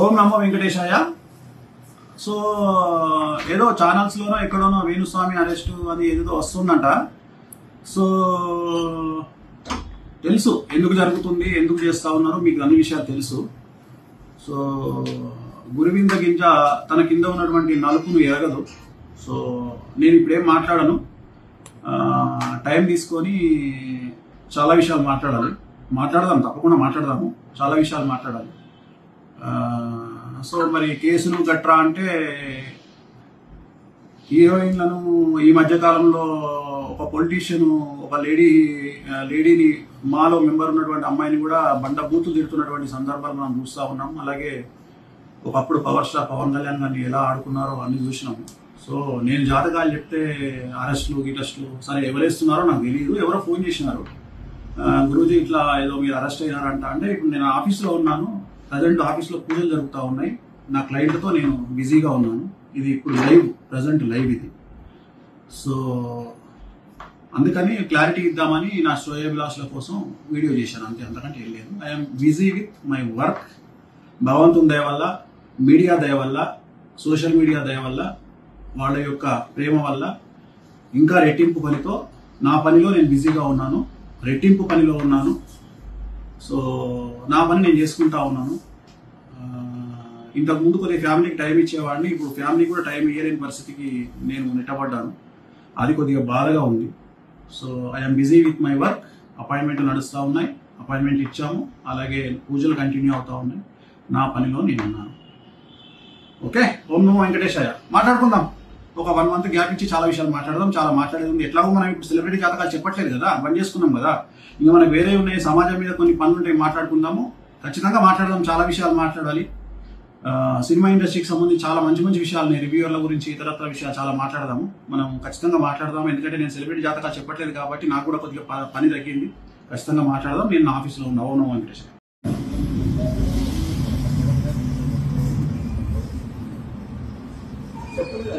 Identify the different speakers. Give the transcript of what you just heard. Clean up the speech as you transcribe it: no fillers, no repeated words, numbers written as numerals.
Speaker 1: ఓం నమో వెంకటేశాయ. So ఏదో ఛానల్స్లోనో ఎక్కడోనో Venu Swamy arrest అని ఏదో వస్తుందంట. సో తెలుసు ఎందుకు జరుగుతుంది, ఎందుకు చేస్తా ఉన్నారో మీకు అన్ని విషయాలు తెలుసు. సో గురువింద గింజ తన కింద ఉన్నటువంటి నలుపును ఎరగదు. సో నేను ఇప్పుడేం మాట్లాడను, టైం తీసుకొని చాలా విషయాలు మాట్లాడదాం, తప్పకుండా మాట్లాడదాము, చాలా విషయాలు మాట్లాడాలి. సో మరి కేసులు గట్రా అంటే హీరోయిన్లను ఈ మధ్యకాలంలో ఒక పొలిటీషియన్ ఒక లేడీని మాలో మెంబర్ ఉన్నటువంటి అమ్మాయిని కూడా బండబూతులు తిడుతున్నటువంటి సందర్భాలు మనం చూస్తూ ఉన్నాం. అలాగే ఒకప్పుడు పవర్ స్టార్ పవన్ కళ్యాణ్ గారిని ఎలా ఆడుకున్నారో అన్ని చూసినాము. సో నేను జాతకాలు చెప్తే గిటెస్టులు సరే ఎవరేస్తున్నారో నాకు తెలియదు. ఎవరో ఫోన్ చేసినారు, గురూజీ ఇట్లా ఏదో మీరు అరెస్ట్ అయ్యారంట. అంటే ఇప్పుడు నేను ఆఫీస్లో ఉన్నాను, ప్రజెంట్ ఆఫీస్లో పూజలు జరుగుతూ ఉన్నాయి, నా క్లయింట్తో నేను బిజీగా ఉన్నాను. ఇది ఇప్పుడు ప్రజెంట్ లైవ్ ఇది. సో అందుకని క్లారిటీ ఇద్దామని నా శ్రేయోభిలాషుల కోసం వీడియో చేశాను, అంతే, అంతకంటే ఏం లేదు. I'm busy with my work. భగవంతుని దయ వల్ల, మీడియా దయ వల్ల, సోషల్ మీడియా దయ వల్ల, వాళ్ళ యొక్క ప్రేమ వల్ల ఇంకా రెట్టింపు పనితో నా పనిలో నేను బిజీగా ఉన్నాను, రెట్టింపు పనిలో ఉన్నాను. సో నా పని నేను చేసుకుంటా ఉన్నాను. ఇంతకు ముందు కొద్దిగా ఫ్యామిలీకి టైం ఇచ్చేవాడిని, ఇప్పుడు ఫ్యామిలీ కూడా టైం ఇయ్యలేని పరిస్థితికి నేను నెట్టబడ్డాను. అది కొద్దిగా బాధగా ఉంది. So I'm busy with my work. అపాయింట్మెంట్లు నడుస్తూ ఉన్నాయి, అపాయింట్మెంట్ ఇచ్చాము, అలాగే పూజలు కంటిన్యూ అవుతూ ఉన్నాయి. నా పనిలో నేను ఉన్నాను. ఓకే, ఓం నమో వెంకటేశాయ. మాట్లాడుకుందాం, ఒక 1 మంత్ గ్యాప్ ఇచ్చి చాలా విషయాలు మాట్లాడదాం. చాలా మాట్లాడేది ఉంది. ఎట్లాగో మనం ఇప్పుడు సెలబ్రిటీ జాతకాలు చెప్పట్లేదు కదా, బంద్ చేసుకున్నాం కదా. ఇంకా మనకు వేరే ఉన్నాయి, సమాజం మీద కొన్ని పనులు ఉంటాయి, మాట్లాడుకుందాము. ఖచ్చితంగా మాట్లాడదాం, చాలా విషయాలు మాట్లాడాలి. సినిమా ఇండస్ట్రీకి సంబంధించి చాలా మంచి మంచి విషయాలు, రివ్యూవర్ల గురించి, ఇతరత్ర విషయాలు చాలా మాట్లాడదాము. మనం ఖచ్చితంగా మాట్లాడదాము. ఎందుకంటే నేను సెలబ్రిటీ జాతకాలు చెప్పట్లేదు కాబట్టి నాకు కూడా కొద్దిగా పని తగ్గింది. ఖచ్చితంగా మాట్లాడదాం. నేను నా ఆఫీస్లో ఉన్నా. ఓం నమో వెంకటేశ్వర. చెప్పండి.